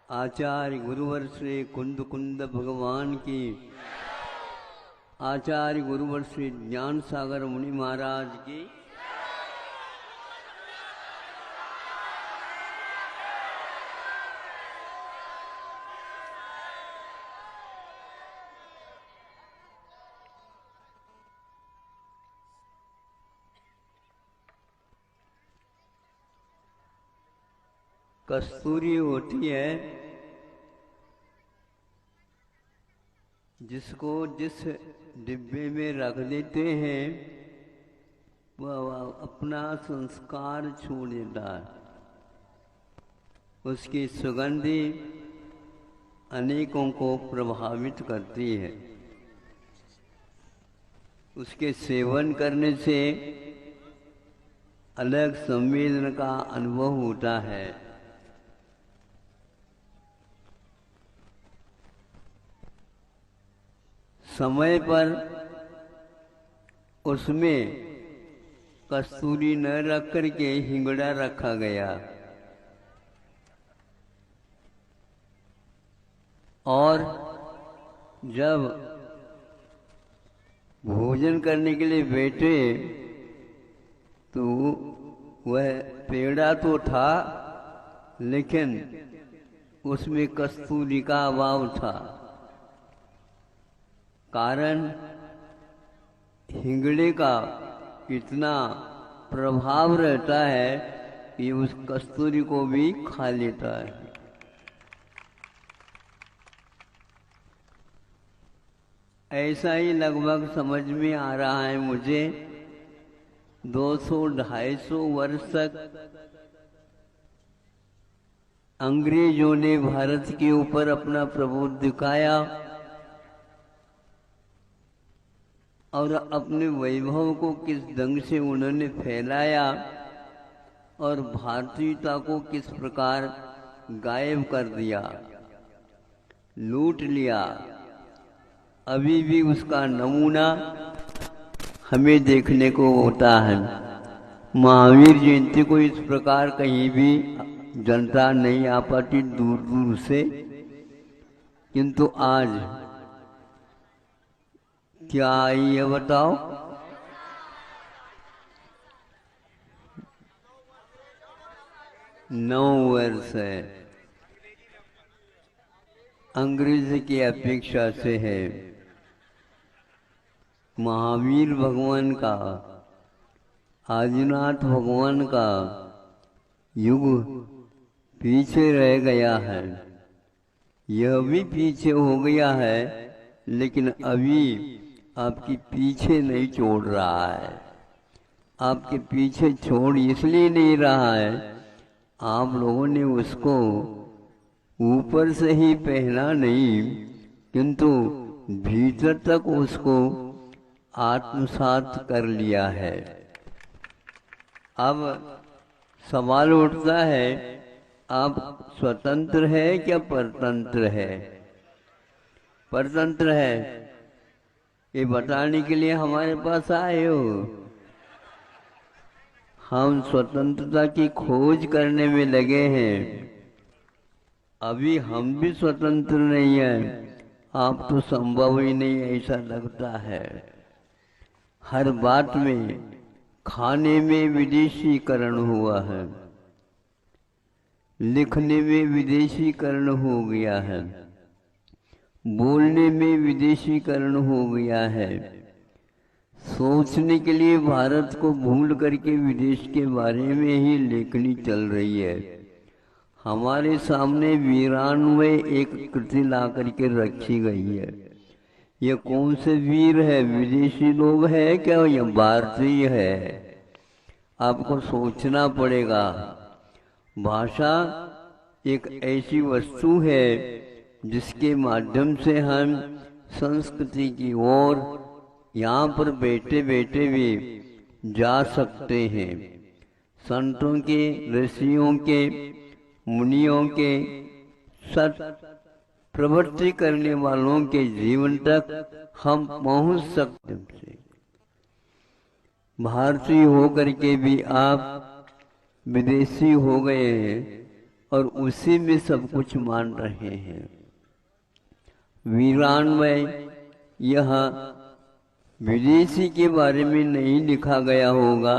आचार्य गुरुवर श्री कुंद कुंद भगवान की, आचार्य गुरुवर श्री ज्ञान सागर मुनि महाराज की, कस्तूरी होती है जिसको जिस डिब्बे में रख देते हैं वह अपना संस्कार छोड़ देता है। उसकी सुगंधी अनेकों को प्रभावित करती है। उसके सेवन करने से अलग संवेदना का अनुभव होता है। समय पर उसमें कस्तूरी न रख करके हिंगड़ा रखा गया और जब भोजन करने के लिए बैठे तो वह पेड़ा तो था लेकिन उसमें कस्तूरी का अभाव था। कारण हिंगड़े का इतना प्रभाव रहता है कि उस कस्तूरी को भी खा लेता है। ऐसा ही लगभग समझ में आ रहा है मुझे। 200-250 वर्ष तक अंग्रेजों ने भारत के ऊपर अपना प्रभुत्व दिखाया और अपने वैभव को किस ढंग से उन्होंने फैलाया और भारतीयता को किस प्रकार गायब कर दिया, लूट लिया। अभी भी उसका नमूना हमें देखने को होता है। महावीर जयंती को इस प्रकार कहीं भी जनता नहीं आ पाती दूर दूर से, किंतु आज क्या आई है बताओ? नौ वर्ष है। अंग्रेज की अपेक्षा से है। महावीर भगवान का, आदिनाथ भगवान का युग पीछे रह गया है। यह भी पीछे हो गया है लेकिन अभी आपकी पीछे नहीं छोड़ रहा है। आपके पीछे छोड़ इसलिए नहीं रहा है, आप लोगों ने उसको ऊपर से ही पहना नहीं किंतु भीतर तक उसको आत्मसात कर लिया है। अब सवाल उठता है, आप स्वतंत्र है क्या परतंत्र है? परतंत्र है ये बताने के लिए हमारे पास आए हो। हम स्वतंत्रता की खोज करने में लगे हैं। अभी हम भी स्वतंत्र नहीं हैं। आप तो संभव ही नहीं ऐसा लगता है। हर बात में, खाने में विदेशीकरण हुआ है, लिखने में विदेशीकरण हो गया है, बोलने में विदेशीकरण हो गया है। सोचने के लिए भारत को भूल करके विदेश के बारे में ही लेखनी चल रही है। हमारे सामने वीरान में एक कृति ला करके रखी गई है। ये कौन से वीर है? विदेशी लोग है क्या या भारतीय है? आपको सोचना पड़ेगा। भाषा एक ऐसी वस्तु है जिसके माध्यम से हम संस्कृति की ओर यहाँ पर बैठे बैठे भी जा सकते हैं। संतों के, ऋषियों के, मुनियों के, सत प्रवृत्ति करने वालों के जीवन तक हम पहुँच सकते हैं। भारतीय होकर के भी आप विदेशी हो गए हैं और उसी में सब कुछ मान रहे हैं। वीरान्वय यह विदेशी के बारे में नहीं लिखा गया होगा,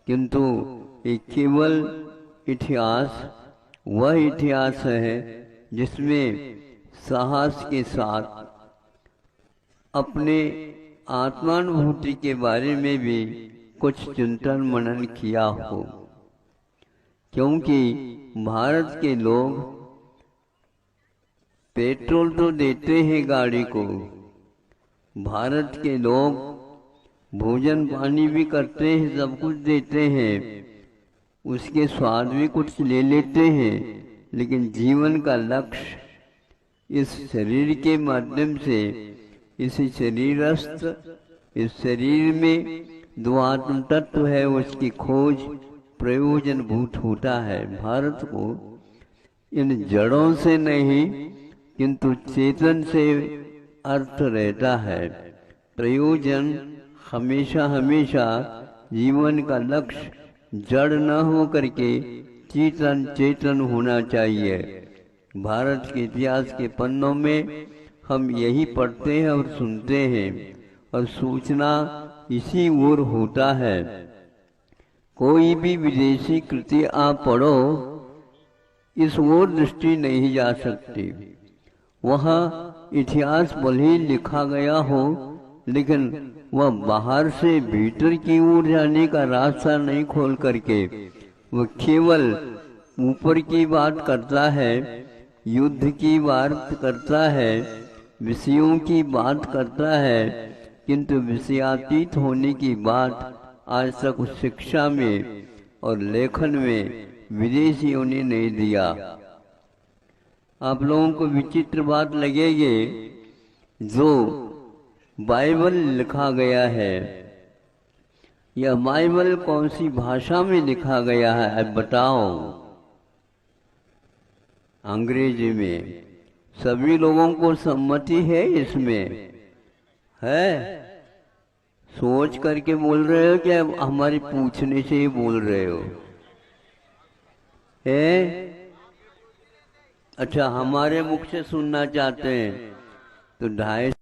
किंतु एक केवल इतिहास वह इतिहास है जिसमें साहस के साथ अपने आत्मानुभूति के बारे में भी कुछ चिंतन मनन किया हो। क्योंकि भारत के लोग पेट्रोल तो देते हैं गाड़ी को, भारत के लोग भोजन पानी भी करते हैं, सब कुछ देते हैं, उसके स्वाद भी कुछ ले लेते हैं, लेकिन जीवन का लक्ष्य इस शरीर के माध्यम से, इस शरीरस्थ इस शरीर में दो आत्म तत्व है उसकी खोज प्रयोजन भूत होता है। भारत को इन जड़ों से नहीं किंतु चेतन से अर्थ रहता है। प्रयोजन हमेशा हमेशा जीवन का लक्ष्य जड़ न हो करके चेतन चेतन होना चाहिए। भारत के इतिहास के पन्नों में हम यही पढ़ते हैं और सुनते हैं और सूचना इसी ओर होता है। कोई भी विदेशी कृति आप पढ़ो, इस ओर दृष्टि नहीं जा सकती। वहाँ इतिहास भले ही लिखा गया हो, लेकिन वह बाहर से भीतर की ओर जाने का रास्ता नहीं खोल करके वह केवल ऊपर की बात करता है, युद्ध की बात करता है, विषयों की बात करता है, किंतु विषयातीत होने की बात आज तक उस शिक्षा में और लेखन में विदेशियों ने नहीं दिया। आप लोगों को विचित्र बात लगेगी, जो बाइबल लिखा गया है, यह बाइबल कौन सी भाषा में लिखा गया है अब बताओ? अंग्रेजी में। सभी लोगों को सम्मति है इसमें? है? सोच करके बोल रहे हो क्या हमारी पूछने से ही बोल रहे हो? है? अच्छा, हमारे मुख से सुनना चाहते हैं तो 2.5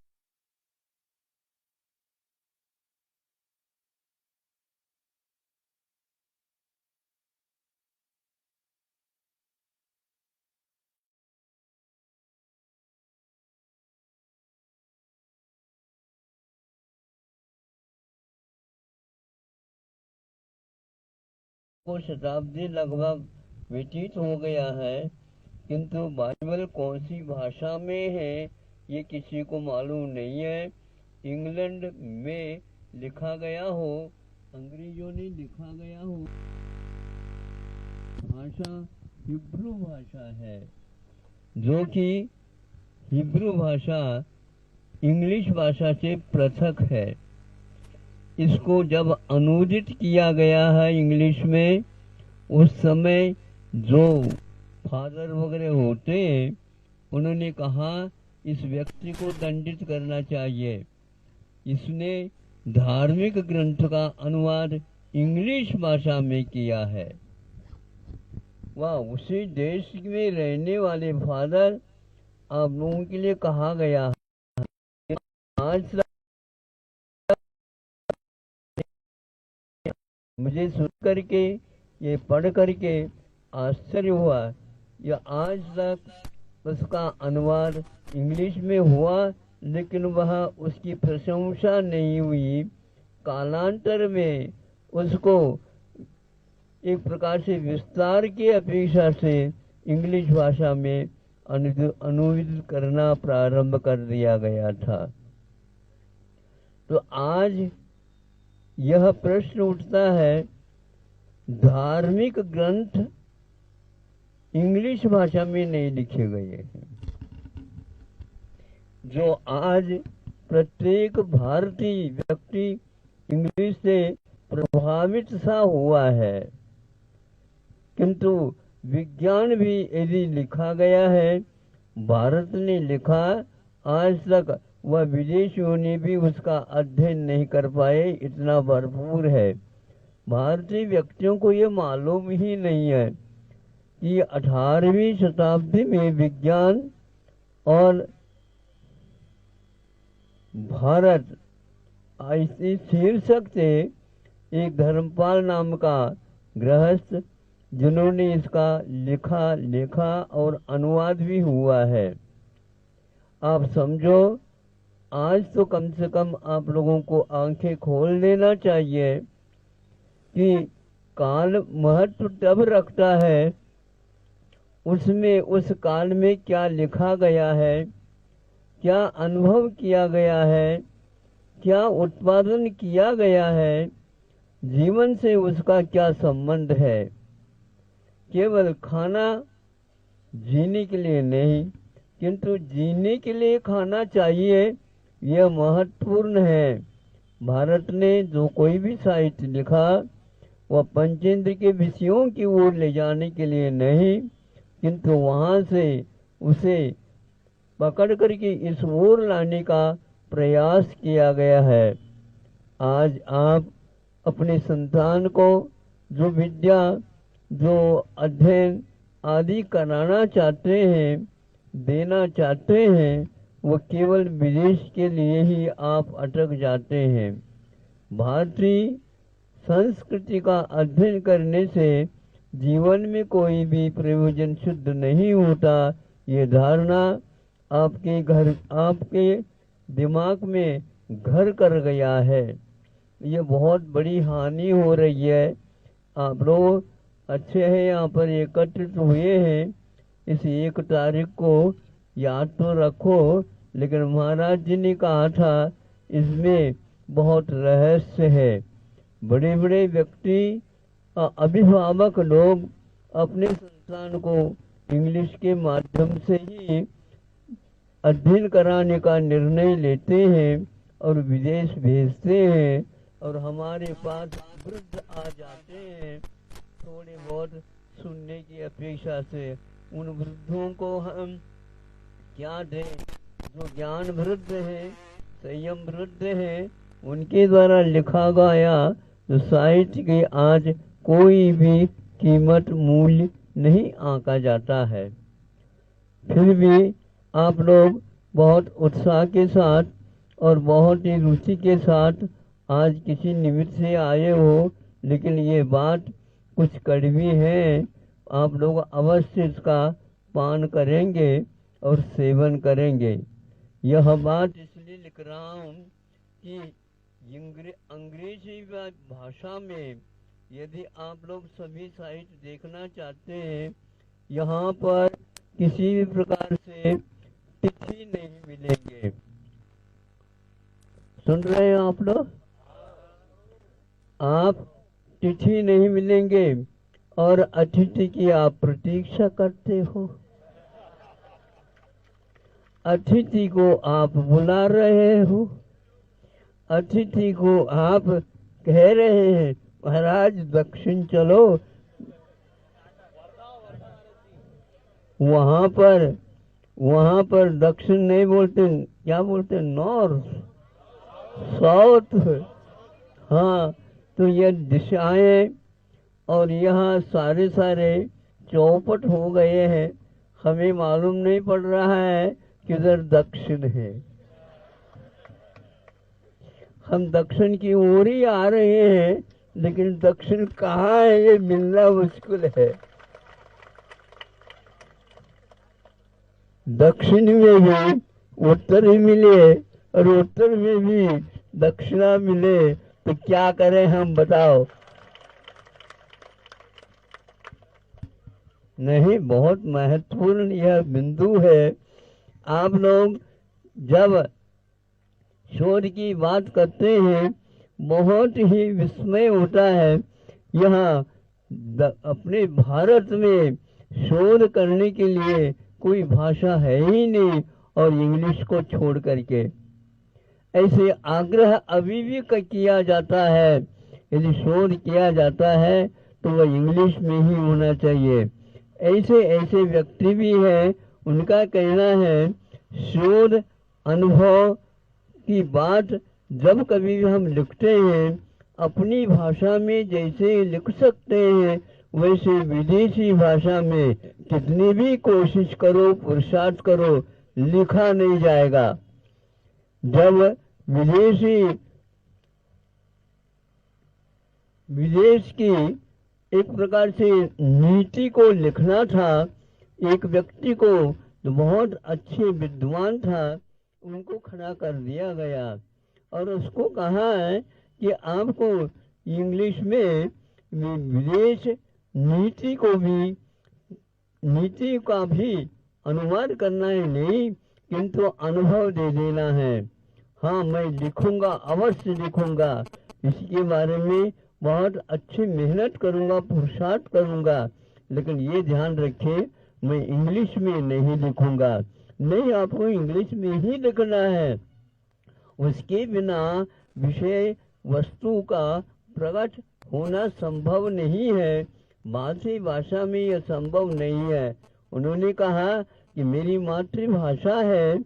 को शताब्दी लगभग व्यतीत हो गया है, किंतु बाइबल कौन सी भाषा में है ये किसी को मालूम नहीं है। इंग्लैंड में लिखा गया हो, अंग्रेजों ने लिखा गया हो, भाषा हिब्रू भाषा है, जो कि हिब्रू भाषा इंग्लिश भाषा से पृथक है। इसको जब अनुदित किया गया है इंग्लिश में, उस समय जो फादर वगैरह होते हैं उन्होंने कहा इस व्यक्ति को दंडित करना चाहिए। इसने धार्मिक ग्रंथ का अनुवाद इंग्लिश भाषा में किया है। वह उसी देश में रहने वाले फादर आप लोगों के लिए कहा गया है। आज मुझे सुन करके ये पढ़ करके आश्चर्य हुआ, या आज तक उसका अनुवाद इंग्लिश में हुआ, लेकिन वह उसकी प्रशंसा नहीं हुई। कालांतर में उसको एक प्रकार से विस्तार की अपेक्षा से इंग्लिश भाषा में अनुवादित करना प्रारंभ कर दिया गया था। तो आज यह प्रश्न उठता है, धार्मिक ग्रंथ इंग्लिश भाषा में नहीं लिखे गए हैं, जो आज प्रत्येक भारतीय व्यक्ति इंग्लिश से प्रभावित सा हुआ है। किंतु विज्ञान भी यदि लिखा गया है, भारत ने लिखा, आज तक वह विदेशियों ने भी उसका अध्ययन नहीं कर पाए, इतना भरपूर है। भारतीय व्यक्तियों को ये मालूम ही नहीं है कि 18वीं शताब्दी में विज्ञान और भारत इसी शीर्षक से एक धर्मपाल नाम का गृहस्थ, जिन्होंने इसका लिखा और अनुवाद भी हुआ है। आप समझो, आज तो कम से कम आप लोगों को आंखें खोल देना चाहिए कि काल महत्व तब रखता है उसमें, उस काल में क्या लिखा गया है, क्या अनुभव किया गया है, क्या उत्पादन किया गया है, जीवन से उसका क्या संबंध है। केवल खाना जीने के लिए नहीं, किंतु जीने के लिए खाना चाहिए, यह महत्वपूर्ण है। भारत ने जो कोई भी साहित्य लिखा वह पंचेंद्र के विषयों की ओर ले जाने के लिए नहीं, किंतु वहां से उसे पकड़ करके इस ओर लाने का प्रयास किया गया है। आज आप अपने संतान को जो विद्या, जो अध्ययन आदि कराना चाहते हैं, देना चाहते हैं, वो केवल विदेश के लिए ही आप अटक जाते हैं। भारतीय संस्कृति का अध्ययन करने से जीवन में कोई भी प्रयोजन सिद्ध नहीं होता। ये धारणा आपके दिमाग में घर कर गया है। ये बहुत बड़ी हानि हो रही है। आप लोग अच्छे हैं, यहाँ पर एकत्रित हुए हैं। इस 1 तारीख को याद तो रखो, लेकिन महाराज जी ने कहा था इसमें बहुत रहस्य है। बड़े बड़े व्यक्ति, अभिभावक लोग अपने संतान को इंग्लिश के माध्यम से ही अध्ययन कराने का निर्णय लेते हैं और विदेश भेजते हैं, और हमारे पास वृद्ध आ जाते हैं थोड़े बहुत सुनने की अपेक्षा से। उन वृद्धों को हम क्या दें? जो ज्ञान वृद्ध है, संयम वृद्ध है, उनके द्वारा लिखा गया जो साहित्य की आज कोई भी कीमत मूल्य नहीं आंका जाता है। फिर भी आप लोग बहुत उत्साह के साथ और बहुत ही रुचि के साथ आज किसी निमित्त से आए हो, लेकिन ये बात कुछ कड़वी है। आप लोग अवश्य इसका पान करेंगे और सेवन करेंगे। यह बात इसलिए लिख रहा हूँ कि अंग्रेजी भाषा में यदि आप लोग सभी साहित्य देखना चाहते हैं, यहाँ पर किसी भी प्रकार से तिथि नहीं मिलेंगे। सुन रहे हैं आप लोग? आप तिथि नहीं मिलेंगे और अतिथि की आप प्रतीक्षा करते हो। अतिथि को आप बुला रहे हो, अतिथि को आप कह रहे हैं महाराज दक्षिण चलो। वहां पर दक्षिण नहीं बोलते, क्या बोलते? North, south. हाँ, तो ये दिशाएं और यहाँ सारे चौपट हो गए हैं। हमें मालूम नहीं पड़ रहा है किधर दक्षिण है। हम दक्षिण की ओर ही आ रहे हैं, लेकिन दक्षिण कहाँ है ये मिलना मुश्किल है। दक्षिण में भी उत्तर ही मिले और उत्तर में भी दक्षिणा मिले तो क्या करें हम, बताओ? नहीं, बहुत महत्वपूर्ण यह बिंदु है। आप लोग जब शोध की बात करते हैं, बहुत ही विस्मय होता है। यहाँ अपने भारत में शोध करने के लिए कोई भाषा है ही नहीं, और इंग्लिश को छोड़ करके ऐसे आग्रह अभी भी किया जाता है। यदि शोध किया जाता है तो वह इंग्लिश में ही होना चाहिए। ऐसे व्यक्ति भी हैं, उनका कहना है शोध अनुभव की बात जब कभी हम लिखते हैं, अपनी भाषा में जैसे लिख सकते हैं वैसे विदेशी भाषा में कितनी भी कोशिश करो, पुरुषार्थ करो, लिखा नहीं जाएगा। जब विदेश की एक प्रकार से नीति को लिखना था, एक व्यक्ति को जो बहुत अच्छे विद्वान था उनको खड़ा कर दिया गया और उसको कहा है कि आपको इंग्लिश में विदेश नीति का भी अनुवाद करना है, नहीं किंतु अनुभव दे देना है। हाँ, मैं लिखूंगा, अवश्य लिखूंगा, इसके बारे में बहुत अच्छी मेहनत करूंगा, पुरुषार्थ करूंगा, लेकिन ये ध्यान रखें मैं इंग्लिश में नहीं लिखूंगा। नहीं, आपको इंग्लिश में ही लिखना है। उसके बिना विषय वस्तु का प्रकट होना संभव नहीं है। भारतीय भाषा में यह संभव नहीं है। उन्होंने कहा कि मेरी मातृभाषा है,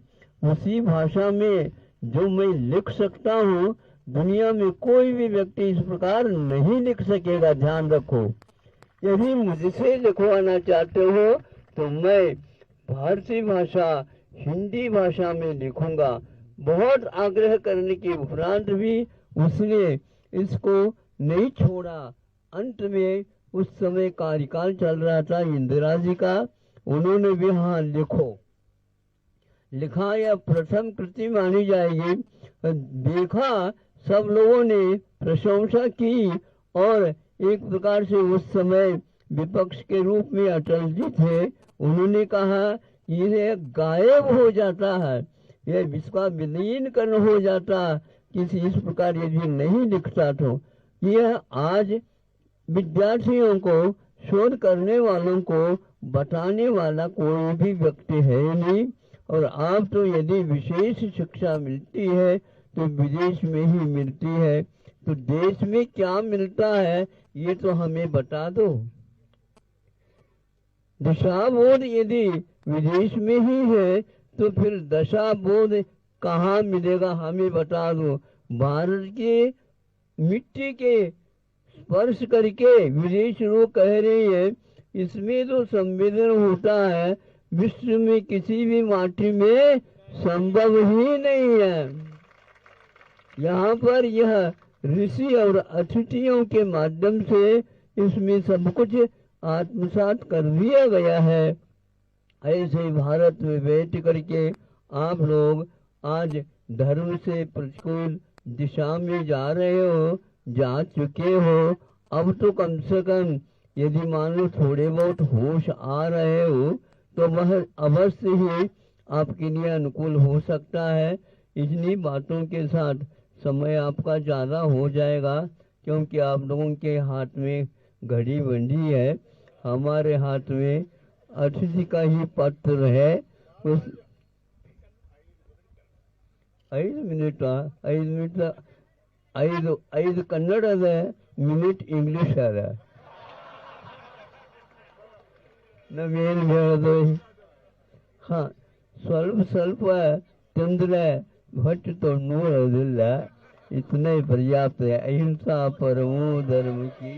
उसी भाषा में जो मैं लिख सकता हूँ, दुनिया में कोई भी व्यक्ति इस प्रकार नहीं लिख सकेगा। ध्यान रखो, यदि मुझसे लिखवाना चाहते हो तो मैं भारतीय भाषा, हिंदी भाषा में लिखूंगा। बहुत आग्रह करने के उपरांत भी उसने इसको नहीं छोड़ा। अंत में उस समय कार्यकाल चल रहा था इंदिरा जी का, उन्होंने भी हाँ लिखा यह प्रथम कृति मानी जाएगी। देखा, सब लोगों ने प्रशंसा की और एक प्रकार से उस समय विपक्ष के रूप में अटल जी थे, उन्होंने कहा ये गायब हो जाता है, यह विश्व विलीन कर हो जाता किसी इस प्रकार यदि नहीं लिखता तो। यह आज विद्यार्थियों को, शोध करने वालों को बताने वाला कोई भी व्यक्ति है नहीं। और आप तो यदि विशेष शिक्षा मिलती है तो विदेश में ही मिलती है, तो देश में क्या मिलता है ये तो हमें बता दो। दिशा बोध यदि विदेश में ही है तो फिर दशा बोध कहाँ मिलेगा, हमें बता दो। भारत के मिट्टी के स्पर्श करके विदेश लोग कह रहे हैं इसमें तो संवेदन होता है, विश्व में किसी भी माटी में संभव ही नहीं है। यहाँ पर यह ऋषि और अतिथियों के माध्यम से इसमें सब कुछ आत्मसात कर दिया गया है। ऐसे भारत में बैठ करके आप लोग आज धर्म से प्रतिकूल दिशा में जा रहे हो, जा चुके हो। अब तो कम से कम यदि मान लो थोड़े बहुत होश आ रहे हो तो वह अवश्य ही आपके लिए अनुकूल हो सकता है। इन्हीं बातों के साथ समय आपका ज़्यादा हो जाएगा, क्योंकि आप लोगों के हाथ में घड़ी बंधी है, हमारे हाथ में अतिथि का ही पत्र है। उस 5 मिनट ಐದು ಕನ್ನಡ ಅದ, ಮಿನಿಟ್ ಇಂಗ್ಲಿಷ್ ಅದ. ನಾವೇನು ಹೇಳೋದು? ಹಾಂ, ಸ್ವಲ್ಪ ತಿಂದರೆ ಹೊಟ್ಟೆ ನೋಡೋದಿಲ್ಲ. इतना ही पर्याप्त है। अहिंसा परमो धर्म की।